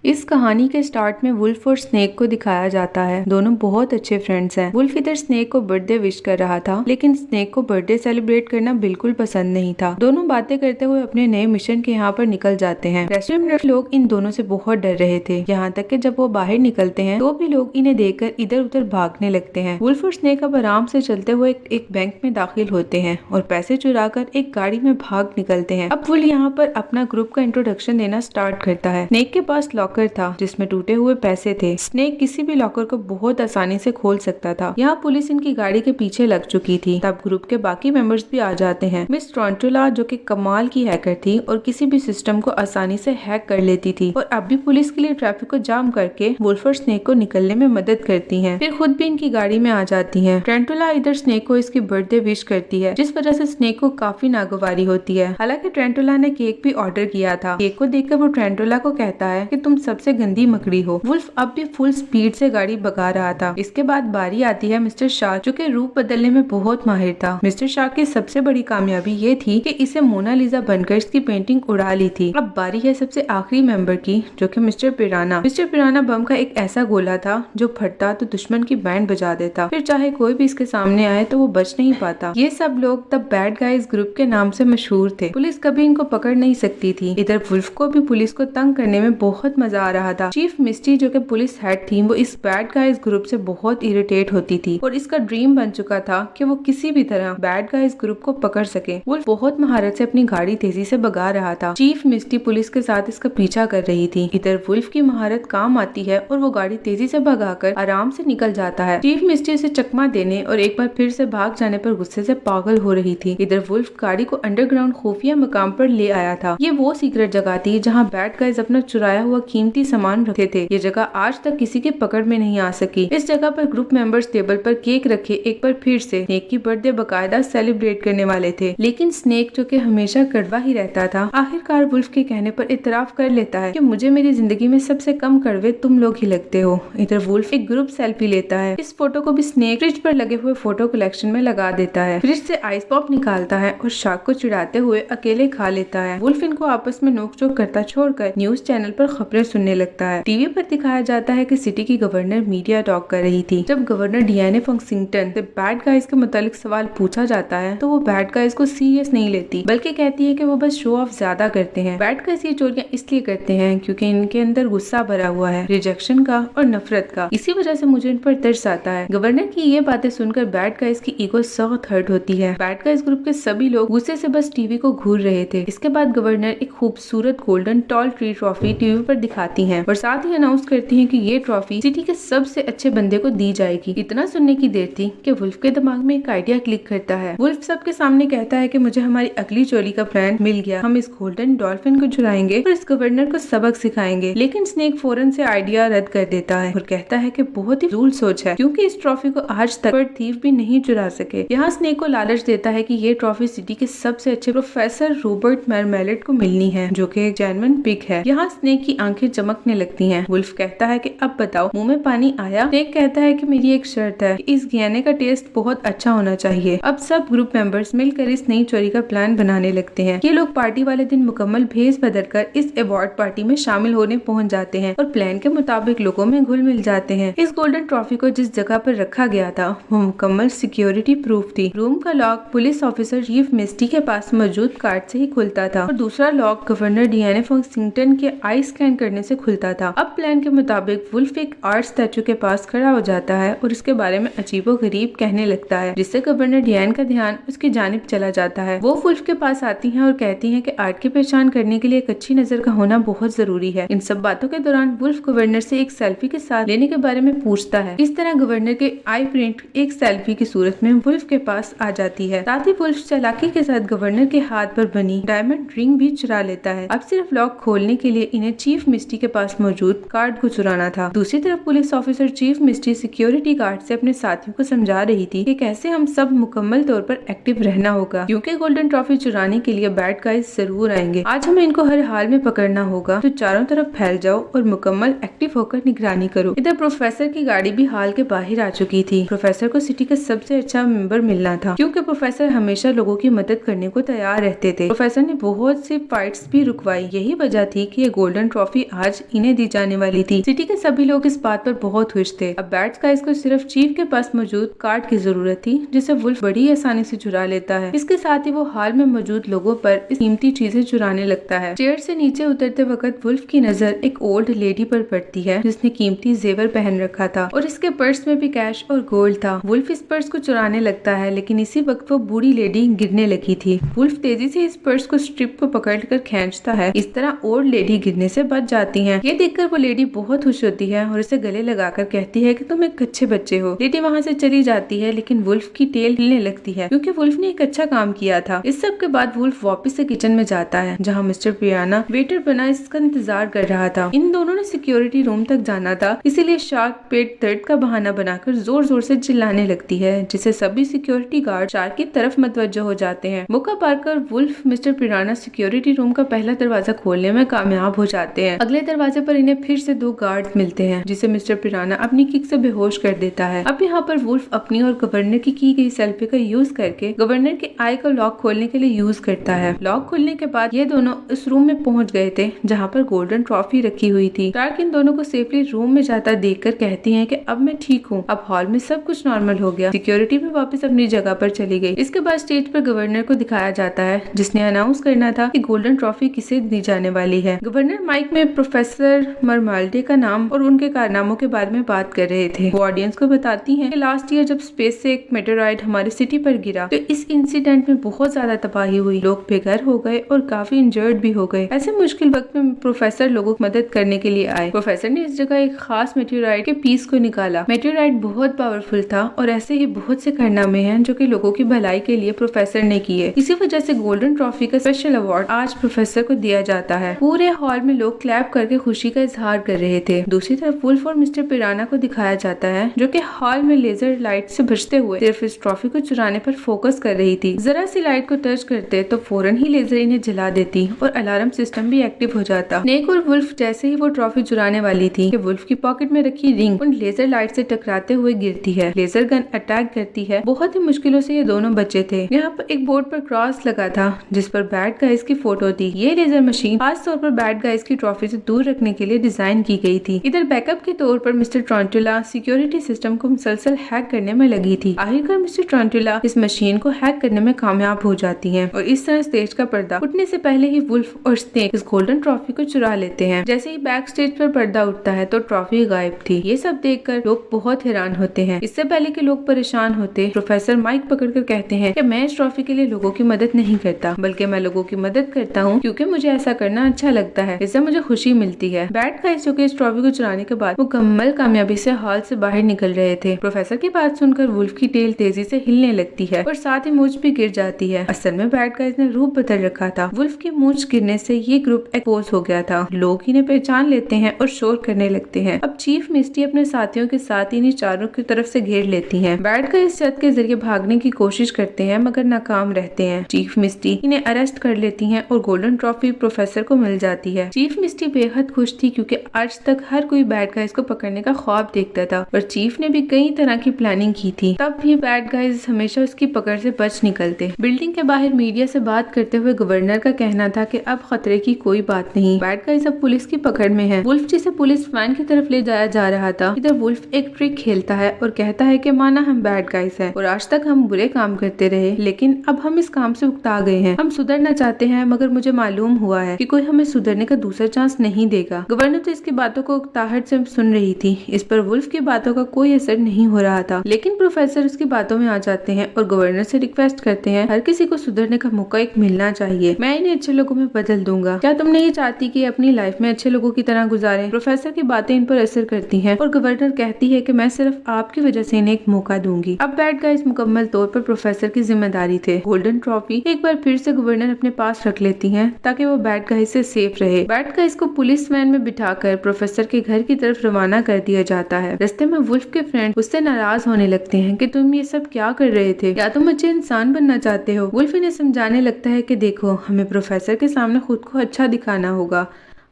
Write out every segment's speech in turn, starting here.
इस कहानी के स्टार्ट में वुल्फ और स्नेक को दिखाया जाता है। दोनों बहुत अच्छे फ्रेंड्स हैं। वुल्फ इधर स्नेक को बर्थडे विश कर रहा था, लेकिन स्नेक को बर्थडे सेलिब्रेट करना बिल्कुल पसंद नहीं था। दोनों बातें करते हुए अपने नए मिशन के यहाँ पर निकल जाते हैं। रेस्टोरेंट में लोग इन दोनों से बहुत डर रहे थे, यहाँ तक कि जब वो बाहर निकलते हैं तो भी लोग इन्हें देखकर इधर उधर भागने लगते हैं। वुल्फ और स्नेक अब आराम से चलते हुए एक बैंक में दाखिल होते हैं और पैसे चुराकर एक गाड़ी में भाग निकलते हैं। अब वुल्फ यहाँ पर अपना ग्रुप का इंट्रोडक्शन देना स्टार्ट करता है। स्नेक के पास लॉकर था जिसमें टूटे हुए पैसे थे। स्नेक किसी भी लॉकर को बहुत आसानी से खोल सकता था। यहाँ पुलिस इनकी गाड़ी के पीछे लग चुकी थी। तब ग्रुप के बाकी मेंबर्स भी आ जाते हैं। मिस टॉन्टुला जो कि कमाल की हैकर थी और किसी भी सिस्टम को आसानी से हैक कर लेती थी और अब भी पुलिस के लिए ट्रैफिक को जाम करके वुल्फ और स्नेक को निकलने में मदद करती हैं। फिर खुद भी इनकी गाड़ी में आ जाती हैं। टॉन्टुला इधर स्नेक को इसकी बर्थडे विश करती है, जिस वजह से स्नेक को काफी नागवारी होती है। हालांकि टॉन्टुला ने केक भी ऑर्डर किया था। केक को देखकर वो टॉन्टुला को कहता है कि तुम सबसे गंदी मकड़ी हो। वुल्फ अब भी फुल स्पीड से गाड़ी भगा रहा था। इसके बाद बारी आती है मिस्टर शाह, जो कि रूप बदलने में बहुत माहिर था। मिस्टर शाह की सबसे बड़ी कामयाबी ये थी कि इसे मोनालिसा बनकर इसकी पेंटिंग उड़ा ली थी। अब बारी है सबसे आखिरी मेंबर की, जो कि मिस्टर पिराना। मिस्टर पिराना बम का एक ऐसा गोला था जो फटता तो दुश्मन की बैंड बजा देता, फिर चाहे कोई भी इसके सामने आए तो वो बच नहीं पाता। ये सब लोग तब बैड गाइज ग्रुप के नाम से मशहूर थे। पुलिस कभी इनको पकड़ नहीं सकती थी। इधर वुल्फ को भी पुलिस को तंग करने में बहुत मजा आ रहा था। चीफ मिस्टी जो कि पुलिस हेड थी, वो इस बैड गाइज ग्रुप से बहुत इरिटेट होती थी और इसका ड्रीम बन चुका था कि वो किसी भी तरह बैड गाइज ग्रुप को पकड़ सके। वुल्फ बहुत महारत से अपनी गाड़ी तेजी से भगा रहा था। चीफ मिस्टी पुलिस के साथ इसका पीछा कर रही थी। इधर वुल्फ की महारत काम आती है और वो गाड़ी तेजी से भगाकर आराम से निकल जाता है। चीफ मिस्टी उसे चकमा देने और एक बार फिर से भाग जाने पर गुस्से से पागल हो रही थी। इधर वुल्फ गाड़ी को अंडरग्राउंड खुफिया मकाम पर ले आया था। ये वो सीक्रेट जगह थी जहाँ बैड गाइज अपना चुराया हुआ कीमती सामान रखते थे। ये जगह आज तक किसी की पकड़ में नहीं आ सकी। इस जगह पर ग्रुप मेंबर्स टेबल पर केक रखे एक बार फिर से स्नेक की बर्थडे बकायदा सेलिब्रेट करने वाले थे, लेकिन स्नेक जो कि हमेशा कड़वा ही रहता था, आखिरकार वुल्फ के कहने पर इतराफ कर लेता है कि मुझे मेरी जिंदगी में सबसे कम कड़वे तुम लोग ही लगते हो। इधर वुल्फ एक ग्रुप सेल्फी लेता है। इस फोटो को भी स्नेक फ्रिज पर लगे हुए फोटो कलेक्शन में लगा देता है। फ्रिज से आइस पॉप निकालता है और शार्क को चिढ़ाते हुए अकेले खा लेता है। वुल्फ इनको आपस में नोकझोंक करता छोड़कर न्यूज चैनल पर खबरें सुनने लगता है। टीवी पर दिखाया जाता है कि सिटी की गवर्नर मीडिया टॉक कर रही थी। जब गवर्नर डियाने फंक्सिंगटन से बैड गाइज के मुतालिक सवाल पूछा जाता है तो वो बैड गाइज को सीरियस नहीं लेती, बल्कि कहती है कि वो बस शो ऑफ ज्यादा करते हैं। बैड गाइज ये चोरियां इसलिए करते हैं क्योंकि इनके अंदर गुस्सा भरा हुआ है, रिजेक्शन का और नफरत का। इसी वजह से मुझे इन पर तरस आता है। गवर्नर की ये बातें सुनकर बैड गाइज की ईगो सख्त हर्ट होती है। बैड गाइज ग्रुप के सभी लोग गुस्से से बस टीवी को घूर रहे थे। इसके बाद गवर्नर एक खूबसूरत golden tall tree trophy TV पर दिखाती हैं और साथ ही अनाउंस करती हैं कि ये ट्रॉफी सिटी के सबसे अच्छे बंदे को दी जाएगी। इतना सुनने की देर थी कि वुल्फ के दिमाग में एक आइडिया क्लिक करता है। वुल्फ सबके सामने कहता है कि मुझे हमारी अगली चोरी का प्लान मिल गया। हम इस गोल्डन डॉल्फिन को चुराएंगे और इस गवर्नर को सबक सिखाएंगे। लेकिन स्नेक फौरन से आइडिया रद्द कर देता है और कहता है कि बहुत ही फजूल सोच है, क्योंकि इस ट्रॉफी को आज तक थीफ भी नहीं चुरा सके। यहाँ स्नेक को लालच देता है कि ये ट्रॉफी सिटी के सबसे अच्छे प्रोफेसर रॉबर्ट मैरमेलेट को मिलनी है, जो कि एक जेन्युइन पिग है। यहाँ स्नेक की आंखें चमकने लगती हैं। वुल्फ कहता है कि अब बताओ मुंह में पानी आया? स्नेक कहता है कि मेरी एक शर्त है कि इस गयाने का टेस्ट बहुत अच्छा होना चाहिए। अब सब ग्रुप मेंबर्स मिलकर इस नई चोरी का प्लान बनाने लगते हैं। ये लोग पार्टी वाले दिन मुकम्मल भेस बदलकर इस अवार्ड पार्टी में शामिल होने पहुंच जाते हैं और प्लान के मुताबिक लोगों में घुल मिल जाते हैं। इस गोल्डन ट्रॉफी को जिस जगह पर रखा गया था वो मुकम्मल सिक्योरिटी प्रूफ थी। रूम का लॉक पुलिस ऑफिसर चीफ मिस्टी के पास मौजूद कार्ड से ही खुलता था और दूसरा लॉक गवर्नर डियाने फंक्सिंगटन के आई स्कैन करने से खुलता था। अब प्लान के मुताबिक वुल्फ एक आर्ट स्टैचू के पास खड़ा हो जाता है और उसके बारे में अजीबोगरीब कहने लगता है, जिससे गवर्नर डियान का ध्यान उसकी जानिब चला जाता है। वो वुल्फ के पास आती हैं और कहती हैं कि आर्ट की पहचान करने के लिए एक अच्छी नजर का होना बहुत जरूरी है। इन सब बातों के दौरान वुल्फ गवर्नर से एक सेल्फी के साथ लेने के बारे में पूछता है। इस तरह गवर्नर के आई प्रिंट एक सेल्फी की सूरत में वुल्फ के पास आ जाती है। साथ ही वुल्फ चालाकी के साथ गवर्नर के हाथ पर बनी डायमंड रिंग भी चुरा लेता है। अब सिर्फ लॉक खोलने के लिए इन्हें चीफ मिस्टी के पास मौजूद कार्ड को चुराना था। दूसरी तरफ पुलिस ऑफिसर चीफ मिस्टी सिक्योरिटी गार्ड से अपने साथियों को समझा रही थी कि कैसे हम सब मुकम्मल तौर पर एक्टिव रहना होगा, क्योंकि गोल्डन ट्रॉफी चुराने के लिए बैड गाइज जरूर आएंगे। आज हमें इनको हर हाल में पकड़ना होगा, तो चारों तरफ फैल जाओ और मुकम्मल एक्टिव होकर निगरानी करो। इधर प्रोफेसर की गाड़ी भी हाल के बाहर आ चुकी थी। प्रोफेसर को सिटी का सबसे अच्छा मेंबर मिलना था, क्योंकि प्रोफेसर हमेशा लोगों की मदद करने को तैयार रहते थे। प्रोफेसर ने बहुत सी फाइट्स भी रुकवाई। यही वजह थी कि ये गोल्डन ट्रॉफी आज इन्हें दी जाने वाली थी। सिटी के सभी लोग इस बात पर बहुत खुश थे। अब बैड गाइज को सिर्फ चीफ के पास मौजूद कार्ड की जरूरत थी, जिसे वुल्फ बड़ी आसानी से चुरा लेता है। इसके साथ ही वो हाल में मौजूद लोगों पर इस कीमती चीजें चुराने लगता है। चेयर से नीचे उतरते वक्त वुल्फ की नजर एक ओल्ड लेडी पर पड़ती है, जिसने कीमती जेवर पहन रखा था और इसके पर्स में भी कैश और गोल्ड था। वुल्फ इस पर्स को चुराने लगता है, लेकिन इसी वक्त वो बूढ़ी लेडी गिरने लगी थी। वुल्फ तेजी से इस पर्स को स्ट्रिप को पकड़कर खींचता है। इस तरह ओल्ड लेडी गिरने से बच जाती है। ये देखकर वो लेडी बहुत खुश होती है और उसे गले लगाकर कहती है कि तुम एक अच्छे बच्चे हो। लेडी वहाँ से चली जाती है, लेकिन वुल्फ की टेल हिलने लगती है क्योंकि वुल्फ ने एक अच्छा काम किया था। इस सब के बाद वुल्फ वापस से किचन में जाता है, जहाँ मिस्टर पियाना वेटर बना इसका इंतजार कर रहा था। इन दोनों ने सिक्योरिटी रूम तक जाना था, इसीलिए शार्क पेट दर्द का बहाना बनाकर जोर जोर से चिल्लाने लगती है, जिससे सभी सिक्योरिटी गार्ड शार्क की तरफ मतवज्जो हो जाते हैं। मौका पाकर wolf mister piranha security room का पहला दरवाजा खोलने में कामयाब हो जाते हैं। अगले दरवाजे पर इन्हें फिर से 2 गार्ड मिलते हैं, जिसे मिस्टर पिराना अपनी किक से बेहोश कर देता है। अब यहाँ पर वुल्फ अपनी और गवर्नर की गई सेल्फी का यूज करके गवर्नर के आई का लॉक खोलने के लिए यूज करता है। लॉक खोलने के बाद ये दोनों इस रूम में पहुंच गए थे, जहाँ पर गोल्डन ट्रॉफी रखी हुई थी। टार्क इन दोनों को सेफली रूम में जाता देखकर कहती है कि अब मैं ठीक हूँ, अब हॉल में सब कुछ नॉर्मल हो गया। सिक्योरिटी भी वापस अपनी जगह पर चली गई। इसके बाद स्टेज पर गवर्नर को दिखाया जाता है, जिसने अनाउंस करना था कि गोल्डन ट्रॉफी किसे दी जाने वाली है। गवर्नर माइक में प्रोफेसर मरमाल्डे का नाम और उनके कारनामों के बारे में बात कर रहे थे। वो ऑडियंस को बताती हैं कि लास्ट ईयर जब स्पेस से एक मेटेरॉइड हमारी सिटी पर गिरा, तो इस इंसिडेंट में बहुत ज्यादा तबाही हुई। लोग बेघर हो गए और काफी इंजर्ड भी हो गए। ऐसे मुश्किल वक्त में प्रोफेसर लोगों की मदद करने के लिए आए। प्रोफेसर ने इस जगह एक खास मेटेरॉइड के पीस को निकाला। मेटेरॉइड बहुत पावरफुल था और ऐसे ही बहुत से कारनामे हैं जो कि लोगों की भलाई के लिए प्रोफेसर ने किए। इसी वजह से गोल्डन ट्रॉफी का स्पेशल अवार्ड आज प्रोफेसर को दिया जाता है। पूरे हॉल में लोग क्लैप करके खुशी का इजहार कर रहे थे। दूसरी तरफ वुल्फ और मिस्टर पिराना को दिखाया जाता है, जो कि हॉल में लेजर लाइट से बचते हुए सिर्फ इस ट्रॉफी को चुराने पर फोकस कर रही थी। जरा सी लाइट को टच करते तो फौरन ही लेजर इन्हें जला देती और अलार्म सिस्टम भी एक्टिव हो जाता। स्नेक और वुल्फ जैसे ही वो ट्रॉफी चुराने वाली थी कि वुल्फ की पॉकेट में रखी रिंग उन लेजर लाइट से टकराते हुए गिरती है। लेजर गन अटैक करती है। बहुत ही मुश्किलों से ये दोनों बचे थे। यहाँ पर एक बोर्ड पर क्रॉस लगा था, जिस पर बैड गाइज की फोटो थी। ये लेजर मशीन खास तौर पर बैड गाइज की ट्रॉफी से दूर रखने के लिए डिजाइन की गई थी। इधर बैकअप के तौर पर मिस्टर ट्रांटुला सिक्योरिटी सिस्टम को मुसलसल हैक करने में लगी थी। आखिरकार मिस्टर ट्रांटुला इस मशीन को हैक करने में कामयाब हो जाती हैं और इस तरह स्टेज का पर्दा उठने से पहले ही वुल्फ और स्नेक इस गोल्डन ट्रॉफी को चुरा लेते हैं। जैसे ही बैक स्टेज पर पर्दा उठता है तो ट्रॉफी गायब थी। ये सब देखकर लोग बहुत हैरान होते हैं। इससे पहले कि लोग परेशान होते, प्रोफेसर माइक पकड़कर कहते हैं कि मैं इस ट्रॉफी के लिए लोगों की मदद नहीं करता, बल्कि मैं लोगों की मदद करता हूँ क्योंकि मुझे ऐसा करना अच्छा लगता है। इससे मुझे खुशी मिलती है। बैड गाइज जो कि इस ट्रॉफी को चुराने के बाद मुकम्मल कामयाबी से हॉल से बाहर निकल रहे थे। प्रोफेसर की बात सुनकर वुल्फ की टेल तेजी से हिलने लगती है और साथ ही मूंछ भी गिर जाती है। असल में बैड गाइज ने रूप बदल रखा था। वुल्फ की मूंछ गिरने से ये ग्रुप एक्सपोज हो गया था। लोग इन्हें पहचान लेते हैं और शोर करने लगते हैं। अब चीफ मिस्टी अपने साथियों के साथ इन्हीं चारों की तरफ से घेर लेती हैं। बैड गाइज इस छत के जरिए भागने की कोशिश करते हैं, मगर नाकाम रहते हैं। चीफ मिस्टी इन्हें अरेस्ट कर लेती हैं और गोल्डन ट्रॉफी प्रोफेसर को मिल जाती है। चीफ मिस्टी बेहद खुश थी क्योंकि आज तक हर कोई बैड गाइज को पकड़ने का ख्वाब देखता था और चीफ ने भी कई तरह की प्लानिंग की थी। तब भी बैड गाइज हमेशा उसकी पकड़ से बच निकलते। बिल्डिंग के बाहर मीडिया से बात करते हुए गवर्नर का कहना था कि अब खतरे की कोई बात नहीं। बैड गाइज अब पुलिस की पकड़ में है। वुल्फ जिसे पुलिस वैन की तरफ ले जाया जा रहा था, इधर वुल्फ एक ट्रिक खेलता है और कहता है कि माना हम बैड गाइज हैं और आज तक हम बुरे काम करते रहे, लेकिन अब हम इस काम से उकता गए हैं। हम सुधरना चाहते हैं, मगर मुझे मालूम हुआ है कि कोई हमें सुधरने का दूसरा चांस नहीं देगा। गवर्नर तो इसकी बातों को उकताहट से सुन रही थी। इस पर वुल्फ की बातों का कोई असर नहीं हो रहा था, लेकिन प्रोफेसर उसकी बातों में आ जाते हैं और गवर्नर से रिक्वेस्ट करते हैं हर किसी को सुधरने का मौका एक मिलना चाहिए। मैं इन्हें अच्छे लोगों में बदल दूंगा। क्या तुम नहीं चाहती कि अपनी लाइफ में अच्छे लोगों की तरह गुजारें? प्रोफेसर की बातें इन पर असर करती हैं और गवर्नर कहती है कि मैं सिर्फ आपकी वजह से इन्हें एक मौका दूंगी। अब बैड गाइज मुकम्मल तौर पर प्रोफेसर की जिम्मेदारी थे। गोल्डन ट्रॉफी एक बार फिर से गवर्नर अपने पास रख लेती हैं ताकि वो बैड गाइज से सेफ रहे। बैड गाइज को पुलिस वैन में बिठाकर प्रोफेसर के घर की तरफ रवाना कर दिया जाता है। रास्ते में वुल्फ के फ्रेंड उससे नाराज होने लगते हैं कि तुम ये सब क्या कर रहे थे, या तुम अच्छे इंसान बनना चाहते हो। वुल्फ इन्हें समझाने लगता है कि देखो, हमें प्रोफेसर के सामने खुद को अच्छा दिखाना होगा।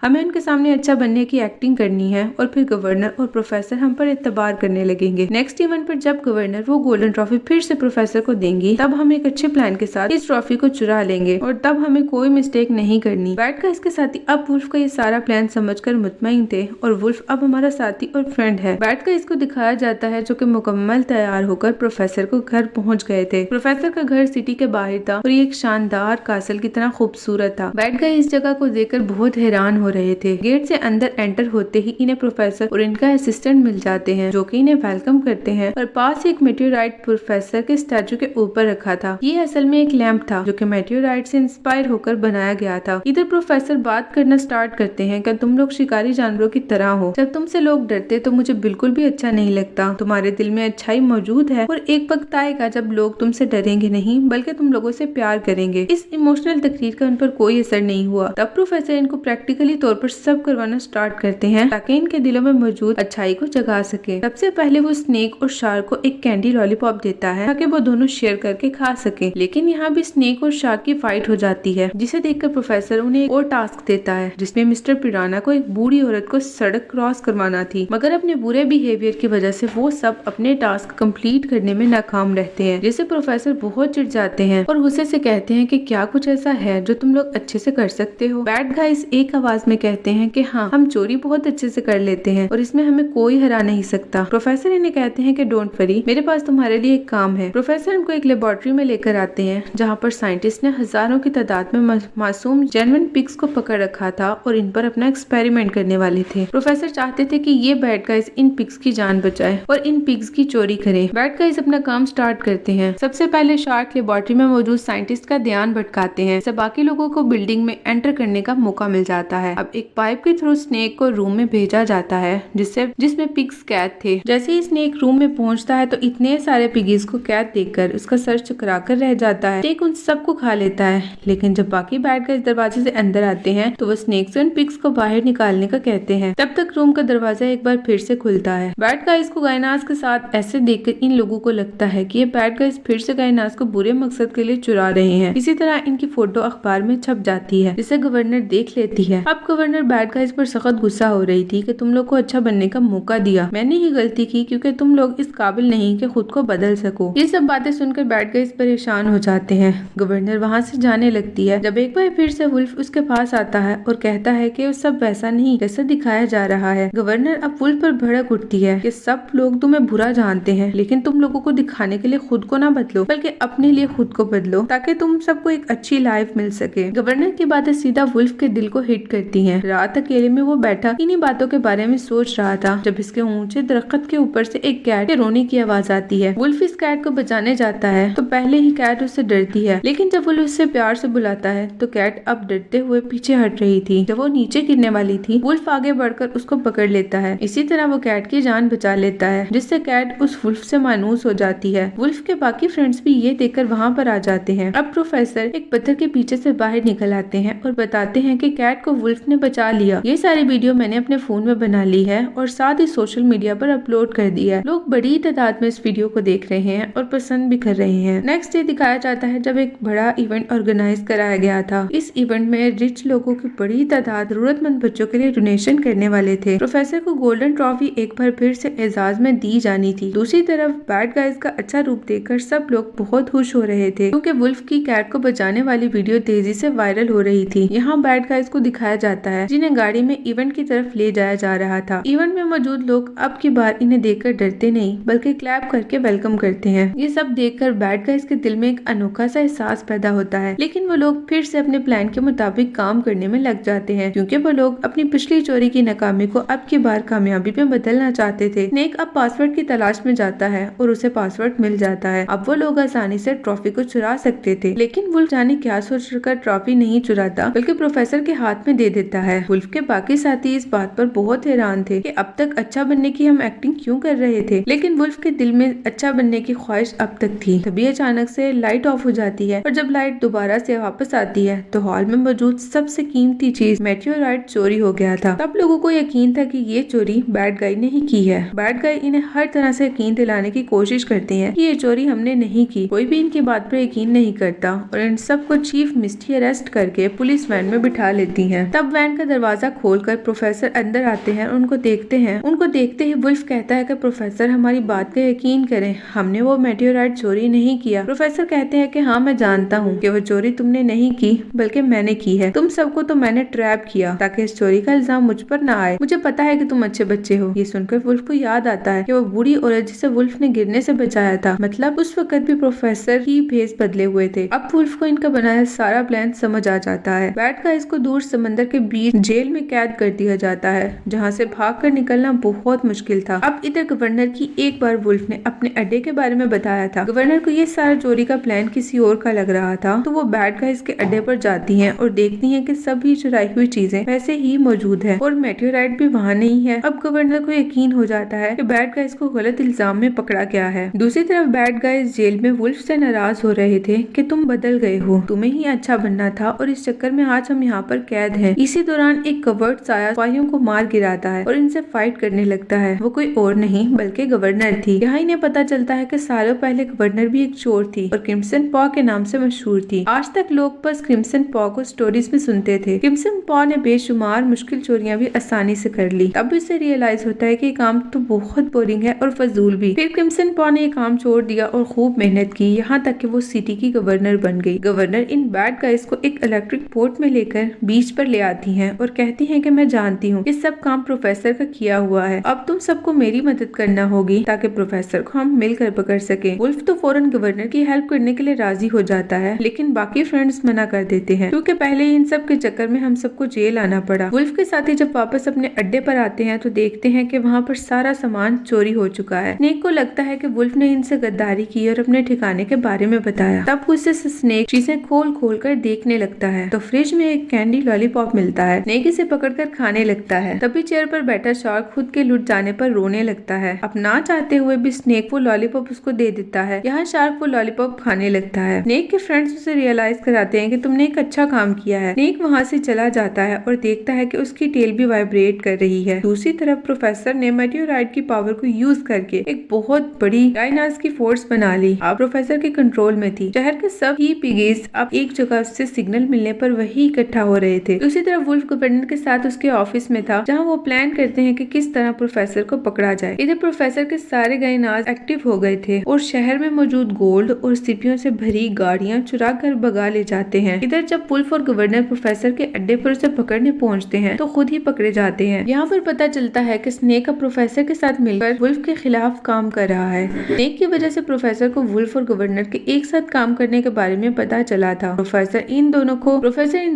हमें उनके सामने अच्छा बनने की एक्टिंग करनी है और फिर गवर्नर और प्रोफेसर हम पर एतबार करने लगेंगे। नेक्स्ट इवेंट पर जब गवर्नर वो गोल्डन ट्रॉफी फिर से प्रोफेसर को देंगी, तब हम एक अच्छे प्लान के साथ इस ट्रॉफी को चुरा लेंगे और तब हमें कोई मिस्टेक नहीं करनी। बैड गाइस के साथी अब वुल्फ का ये सारा प्लान समझकर मुतमईन थे और वुल्फ अब हमारा साथी और फ्रेंड है। बैड गाइस को दिखाया जाता है जो कि मुकम्मल तैयार होकर प्रोफेसर को घर पहुंच गए थे। प्रोफेसर का घर सिटी के बाहर था और ये एक शानदार कासल की तरह खूबसूरत था। बैड गाइस इस जगह को देखकर बहुत हैरान हो रहे थे। गेट से अंदर एंटर होते ही इन्हें प्रोफेसर और इनका असिस्टेंट मिल जाते हैं जो कि इन्हें वेलकम करते हैं और पास एक मेटेओराइट प्रोफेसर के स्टैचू के ऊपर रखा था। ये असल में एक लैंप था जो कि मेटेओराइट से इंस्पायर होकर बनाया गया था। इधर प्रोफेसर बात करना स्टार्ट करते हैं कि तुम लोग शिकारी जानवरों की तरह हो। जब तुमसे लोग डरते तो मुझे बिल्कुल भी अच्छा नहीं लगता। तुम्हारे दिल में अच्छाई मौजूद है और एक वक्त आएगा जब लोग तुमसे डरेंगे नहीं बल्कि तुम लोगों से प्यार करेंगे। इस इमोशनल तकरीर का उन पर कोई असर नहीं हुआ। तब प्रोफेसर इनको प्रैक्टिकली तौर पर सब करवाना स्टार्ट करते हैं ताकि इनके दिलों में मौजूद अच्छाई को जगा सके। सबसे पहले वो स्नेक और शार्क को एक कैंडी लॉलीपॉप देता है ताकि वो दोनों शेयर करके खा सके। लेकिन यहाँ भी स्नेक और शार्क की फाइट हो जाती है जिसे देखकर प्रोफेसर उन्हें एक और टास्क देता है जिसमें मिस्टर पिराना को एक बूढ़ी औरत को सड़क क्रॉस करवाना थी, मगर अपने बुरे बिहेवियर की वजह से वो सब अपने टास्क कंप्लीट करने में नाकाम रहते हैं, जिसे प्रोफेसर बहुत चिढ़ जाते हैं और गुस्से से कहते हैं कि क्या कुछ ऐसा है जो तुम लोग अच्छे से कर सकते हो। बैड गाइस एक आवाज में कहते हैं कि हाँ, हम चोरी बहुत अच्छे से कर लेते हैं और इसमें हमें कोई हरा नहीं सकता। प्रोफेसर इन्हें कहते हैं कि डोंट वरी, मेरे पास तुम्हारे लिए एक काम है। प्रोफेसर इनको एक लेबोरेटरी में लेकर आते हैं जहाँ पर साइंटिस्ट ने हजारों की तादाद में मासूम जेन्युइन पिग्स को पकड़ रखा था और इन पर अपना एक्सपेरिमेंट करने वाले थे। प्रोफेसर चाहते थे कि ये बैड गाइस इन पिग्स की जान बचाए और इन पिग्स की चोरी करे। बैड गाइस अपना काम स्टार्ट करते हैं। सबसे पहले शार्क लेबोरेटरी में मौजूद साइंटिस्ट का ध्यान भटकाते हैं। सब बाकी लोगों को बिल्डिंग में एंटर करने का मौका मिल जाता है। अब एक पाइप के थ्रू स्नेक को रूम में भेजा जाता है जिसमें पिग्स कैद थे। जैसे ही स्नेक रूम में पहुंचता है तो इतने सारे पिगीज को कैद देखकर उसका सर चकरा कर रह जाता है। स्नेक उन सबको खा लेता है, लेकिन जब बाकी बैड गाइस दरवाजे से अंदर आते हैं तो वो स्नेक से उन पिग्स को बाहर निकालने का कहते हैं। तब तक रूम का दरवाजा एक बार फिर से खुलता है। बैड गाइस को गायनास के साथ ऐसे देखकर इन लोगों को लगता है कि ये बैड गाइस फिर से गायनास को बुरे मकसद के लिए चुरा रहे हैं। इसी तरह इनकी फोटो अखबार में छप जाती है जिसे गवर्नर देख लेती है। अब गवर्नर बैड गाइस पर सख्त गुस्सा हो रही थी कि तुम लोग को अच्छा बनने का मौका दिया, मैंने ही गलती की क्योंकि तुम लोग इस काबिल नहीं कि खुद को बदल सको। ये सब बातें सुनकर बैड गाइस परेशान हो जाते हैं। गवर्नर वहाँ से जाने लगती है जब एक बार फिर से वुल्फ उसके पास आता है और कहता है कि वो सब वैसा नहीं जैसा दिखाया जा रहा है। गवर्नर अब वुल्फ पर भड़क उठती है कि सब लोग तुम्हें बुरा जानते हैं, लेकिन तुम लोगों को दिखाने के लिए खुद को ना बदलो बल्कि अपने लिए खुद को बदलो ताकि तुम सबको एक अच्छी लाइफ मिल सके। गवर्नर की बातें सीधा वुल्फ के दिल को हिट करती हैं। रात अकेले में वो बैठा इन्हीं बातों के बारे में सोच रहा था जब इसके ऊंचे दरख्त के ऊपर से एक कैट के रोने की आवाज आती है। वुल्फ इस कैट को बचाने जाता है तो पहले ही कैट उससे डरती है, लेकिन जब वुल्फ उससे प्यार से बुलाता है तो कैट अब डरते हुए पीछे हट रही थी। जब वो नीचे गिरने वाली थी वुल्फ आगे बढ़कर उसको पकड़ लेता है। इसी तरह वो कैट की जान बचा लेता है जिससे कैट उस वुल्फ से मायूस हो जाती है। वुल्फ के बाकी फ्रेंड्स भी ये देखकर वहाँ पर आ जाते हैं। अब प्रोफेसर एक पत्थर के पीछे से बाहर निकल आते हैं और बताते हैं कि कैट को वुल्फ ने बचा लिया। ये सारी वीडियो मैंने अपने फोन में बना ली है और साथ ही सोशल मीडिया पर अपलोड कर दिया है। लोग बड़ी तादाद में इस वीडियो को देख रहे हैं और पसंद भी कर रहे हैं। नेक्स्ट डे दिखाया जाता है जब एक बड़ा इवेंट ऑर्गेनाइज कराया गया था। इस इवेंट में रिच लोगों की बड़ी तादाद जरूरतमंद बच्चों के लिए डोनेशन करने वाले थे। प्रोफेसर को गोल्डन ट्रॉफी एक बार फिर से एजाज में दी जानी थी। दूसरी तरफ बैड गाइस का अच्छा रूप देखकर सब लोग बहुत खुश हो रहे थे क्योंकि वुल्फ की कैट को बचाने वाली वीडियो तेजी से वायरल हो रही थी। यहाँ बैड गाइस को दिखाया जाता है जिन्हें गाड़ी में इवेंट की तरफ ले जाया जा रहा था। इवेंट में मौजूद लोग अब की बार इन्हें देखकर डरते नहीं बल्कि क्लैप करके वेलकम करते हैं। ये सब देखकर बैड गाइस के दिल में एक अनोखा सा एहसास पैदा होता है, लेकिन वो लोग फिर से अपने प्लान के मुताबिक काम करने में लग जाते हैं क्योंकि वो लोग अपनी पिछली चोरी की नाकामी को अब की बार कामयाबी में बदलना चाहते थे। स्नेक अब पासवर्ड की तलाश में जाता है और उसे पासवर्ड मिल जाता है। अब वो लोग आसानी से ट्रॉफी को चुरा सकते थे, लेकिन वुल्फ जाने क्या सोचकर ट्रॉफी नहीं चुराता बल्कि प्रोफेसर के हाथ में दे देता है। वुल्फ के बाकी साथी इस बात पर बहुत हैरान थे कि अब तक अच्छा बनने की हम एक्टिंग क्यों कर रहे थे, लेकिन वुल्फ के दिल में अच्छा बनने की ख्वाहिश अब तक थी। तभी अचानक से लाइट ऑफ हो जाती है और जब लाइट दोबारा से वापस आती है तो हॉल में मौजूद सबसे कीमती चीज मेटेओराइट चोरी हो गया था। तब लोगों को यकीन था कि ये चोरी बैड गाय ने ही की है। बैड गाय इन्हें हर तरह से यकीन दिलाने की कोशिश करते हैं कि ये चोरी हमने नहीं की। कोई भी इनकी बात पर यकीन नहीं करता और इन सबको चीफ मिस्टी अरेस्ट करके पुलिस वैन में बिठा लेती हैं। तब वैन का दरवाजा खोलकर प्रोफेसर अंदर आते हैं और उनको देखते हैं। उनको देखते ही वुल्फ कहता है कि प्रोफेसर हमारी बात का यकीन करें, हमने वो मेटेओराइट चोरी नहीं किया। प्रोफेसर कहते हैं कि हाँ मैं जानता हूँ कि वो चोरी तुमने नहीं की बल्कि मैंने की है। तुम सबको तो मैंने ट्रैप किया ताकि इस चोरी का इल्जाम मुझ पर ना आए। मुझे पता है कि तुम अच्छे बच्चे हो। ये सुनकर वुल्फ को याद आता है कि वो बूढ़ी औरत जिसे वुल्फ ने गिरने से बचाया था, मतलब उस वक्त भी प्रोफेसर ही भेस बदले हुए थे। अब वुल्फ को इनका बनाया सारा प्लान समझ आ जाता है। बैड गाइज को दूर समंदर के बीच जेल में कैद कर दिया जाता है, जहाँ से भागकर निकलना बहुत मुश्किल था। अब इधर गवर्नर की एक बार वुल्फ ने अपने अड्डे के बारे में बताया था। गवर्नर को ये सारा चोरी का प्लान किसी और का लग रहा था, तो वो बैड गाइज के अड्डे पर जाती हैं और देखती हैं कि सभी चुराई हुई चीजें वैसे ही मौजूद है और मेटेओराइट भी वहाँ नहीं है। अब गवर्नर को यकीन हो जाता है कि बैड गाइज को गलत इल्जाम में पकड़ा गया है। दूसरी तरफ बैड गाइज जेल में वुल्फ से नाराज हो रहे थे कि तुम बदल गए हो, तुम्हें ही अच्छा बनना था और इस चक्कर में आज हम यहाँ पर कैद हैं। इसी दौरान एक कवर्ड साया सिपाहियों को मार गिराता है और इनसे फाइट करने लगता है। वो कोई और नहीं बल्कि गवर्नर थी। यहाँ इन्हें पता चलता है कि सालों पहले गवर्नर भी एक चोर थी और क्रिम्सन पॉ के नाम से मशहूर थी। आज तक लोग बस क्रिम्सन पॉ को स्टोरीज में सुनते थे। क्रिम्सन पॉ ने बेशुमार मुश्किल चोरियां भी आसानी से कर ली। तब उसे रियलाइज होता है कि काम तो बहुत बोरिंग है और फजूल भी। फिर क्रिम्सन पॉ ने ये काम छोड़ दिया और खूब मेहनत की, यहाँ तक कि वो सिटी की गवर्नर बन गई। गवर्नर इन बैड गाइज को एक इलेक्ट्रिक बोट में लेकर बीच पर ले आती हैं और कहती हैं कि मैं जानती हूँ ये सब काम प्रोफेसर का किया हुआ है, अब तुम सबको मेरी मदद करना होगी ताकि प्रोफेसर को हम मिलकर पकड़ सके। वुल्फ तो फौरन गवर्नर की हेल्प करने के लिए राजी हो जाता है, लेकिन बाकी फ्रेंड्स मना कर देते हैं क्योंकि पहले इन सब के चक्कर में हम सबको जेल आना पड़ा। वुल्फ के साथी जब वापस अपने अड्डे पर आते हैं तो देखते हैं कि वहाँ पर सारा सामान चोरी हो चुका है। स्नेक को लगता है कि वुल्फ ने इनसे गद्दारी की और अपने ठिकाने के बारे में बताया। तब उससे स्नेक चीजें खोल कर देखने लगता है तो फ्रिज में एक कैंडी लॉलीपॉप मिलता है। स्नेक इसे पकड़कर खाने लगता है। तभी चेयर पर बैठा शार्क खुद के लुट जाने पर रोने लगता है। अब ना चाहते हुए भी स्नेक वो लॉलीपॉप उसको दे देता है। यहाँ शार्क वो लॉलीपॉप खाने लगता है। स्नेक के फ्रेंड्स उसे रियलाइज कराते हैं कि तुमने एक अच्छा काम किया है। स्नेक वहाँ से चला जाता है और देखता है कि उसकी टेल भी वाइब्रेट कर रही है। दूसरी तरफ प्रोफेसर ने मेटेओराइट की पावर को यूज करके एक बहुत बड़ी डायनास की फोर्स बना ली। अब प्रोफेसर के कंट्रोल में थी। शहर के सब ही पिगीज अब एक जगह से सिग्नल मिलने पर वही इकट्ठा हो रहे थे। दूसरी तरफ वुल्फ गवर्नर के साथ उसके ऑफिस में था, जहाँ वो प्लान करते हैं कि किस तरह प्रोफेसर को पकड़ा जाए। इधर प्रोफेसर के सारे गायनाज एक्टिव हो गए थे और शहर में मौजूद गोल्ड और सिपियों से भरी गाड़ियां चुरा कर भगा ले जाते हैं। इधर जब वुल्फ और गवर्नर प्रोफेसर के अड्डे पर उसे पकड़ने पहुंचते हैं तो खुद ही पकड़े जाते हैं। यहाँ पर पता चलता है कि स्नेक अब प्रोफेसर के साथ मिलकर वुल्फ के खिलाफ काम कर रहा है। स्नेक की वजह से प्रोफेसर को वुल्फ और गवर्नर के एक साथ काम करने के बारे में पता चला था। प्रोफेसर इन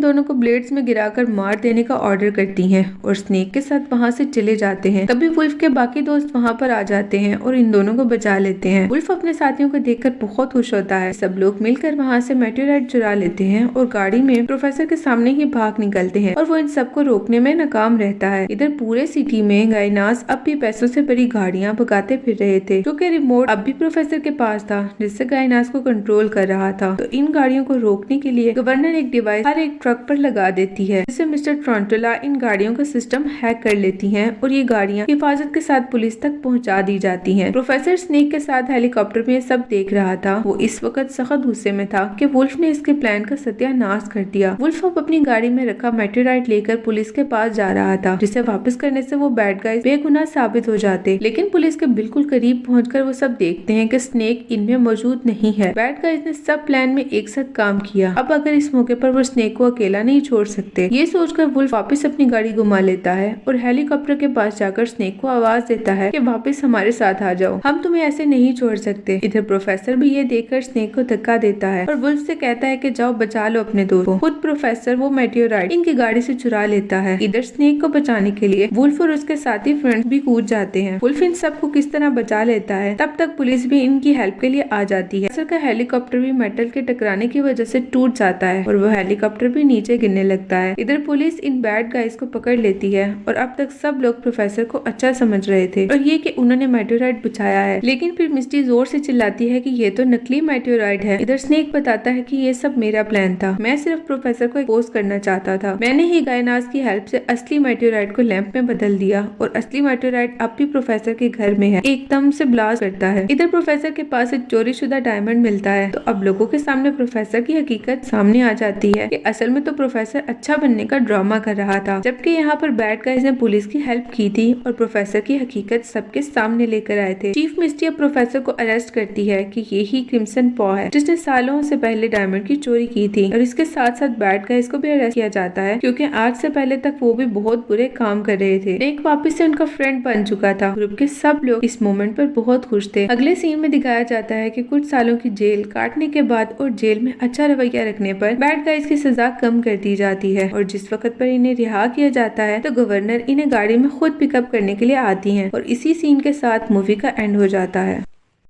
दोनों को ब्लेड्स में गिराकर मार देने का ऑर्डर करती हैं और स्नेक के साथ वहाँ से चले जाते हैं। तभी वुल्फ के बाकी दोस्त वहाँ पर आ जाते हैं और इन दोनों को बचा लेते हैं। वुल्फ अपने साथियों को देखकर बहुत खुश होता है। सब लोग मिलकर वहाँ से मेटेओराइट चुरा लेते हैं और गाड़ी में प्रोफेसर के सामने ही भाग निकलते हैं और वो इन सबको रोकने में नाकाम रहता है। इधर पूरे सिटी में गायनास अब भी पैसों से भरी गाड़ियाँ भगाते फिर रहे थे, क्योंकि रिमोट अब भी प्रोफेसर के पास था जिससे गायनास को कंट्रोल कर रहा था। तो इन गाड़ियों को रोकने के लिए गवर्नर एक डिवाइस हर एक ट्रक पर लगा देती है, जिससे मिस्टर ट्रॉन्टोला इन गाड़ियों का सिस्टम हैक कर लेती हैं और ये गाड़ियां हिफाजत के साथ पुलिस तक पहुंचा दी जाती हैं। प्रोफेसर स्नेक के साथ हेलीकॉप्टर में सब देख रहा था। वो इस वक्त सख्त गुस्से में था कि वुल्फ ने इसके प्लान का सत्यानाश कर दिया। वुल्फ अब अपनी गाड़ी में रखा मेटेओराइट लेकर पुलिस के पास जा रहा था, जिसे वापस करने से वो बैड गाइज बेगुनाह साबित हो जाते। लेकिन पुलिस के बिल्कुल करीब पहुंचकर वो सब देखते हैं कि स्नेक इनमें मौजूद नहीं है। बैड गाइज ने सब प्लान में एक साथ काम किया। अब अगर इस मौके पर वो स्नेक को अकेला नहीं छोड़ सकते। ये सोचकर वुल्फ वापस अपनी गाड़ी घुमा लेता है और हेलीकॉप्टर के पास जाकर स्नेक को आवाज देता है कि वापस हमारे साथ आ जाओ, हम तुम्हें ऐसे नहीं छोड़ सकते। इधर प्रोफेसर भी ये देखकर स्नेक को धक्का देता है और वुल्फ से कहता है कि जाओ बचा लो अपने दोस्त को। खुद प्रोफेसर वो मेटेओराइट इनकी गाड़ी से चुरा लेता है। इधर स्नेक को बचाने के लिए वुल्फ और उसके साथी फ्रेंड्स भी कूद जाते हैं। वुल्फ इन सबको किस तरह बचा लेता है, तब तक पुलिस भी इनकी हेल्प के लिए आ जाती है। का हेलीकॉप्टर भी मेटल के टकराने की वजह से टूट जाता है और वो हेलीकॉप्टर भी नीचे गिरने लगता है। इधर पुलिस इन बैड गाइज को पकड़ लेती है और अब तक सब लोग प्रोफेसर को अच्छा समझ रहे थे और ये कि उन्होंने मेटेओराइट बचाया है। लेकिन फिर मिस्टी जोर से चिल्लाती है कि ये तो नकली मेटेओराइट है। इधर स्नेक बताता है कि ये सब मेरा प्लान था, मैं सिर्फ प्रोफेसर को एक्सपोज करना चाहता था। मैंने ही गायनास की हेल्प से असली मेटेओराइट को लैंप में बदल दिया और असली मेटेओराइट अब भी प्रोफेसर के घर में है। एकदम से ब्लास्ट करता है। इधर प्रोफेसर के पास एक चोरीशुदा डायमंड मिलता है तो अब लोगों के सामने प्रोफेसर की हकीकत सामने आ जाती है कि असल में तो प्रोफेसर अच्छा बनने का ड्रामा कर रहा था, जबकि यहाँ पर बैड गाइज ने पुलिस की हेल्प की थी और प्रोफेसर की हकीकत सबके सामने लेकर आए थे। चीफ मिस्टी अब प्रोफेसर को अरेस्ट करती है कि ये ही क्रिम्सन पॉ है जिसने सालों से पहले डायमंड की चोरी की थी, और इसके साथ साथ बैड गाइज को भी अरेस्ट किया जाता है क्योंकि आज से पहले तक वो भी बहुत बुरे काम कर रहे थे। स्नेक वापस से उनका फ्रेंड बन चुका था। ग्रुप के सब लोग इस मोमेंट पर बहुत खुश थे। अगले सीन में दिखाया जाता है कि कुछ सालों की जेल काटने के बाद और जेल में अच्छा रवैया रखने पर बैड गाइज की सजा कम कर दी जाती है, और जिस वक्त पर इन्हें रिहा किया जाता है तो गवर्नर इन्हें गाड़ी में खुद पिकअप करने के लिए आती हैं, और इसी सीन के साथ मूवी का एंड हो जाता है।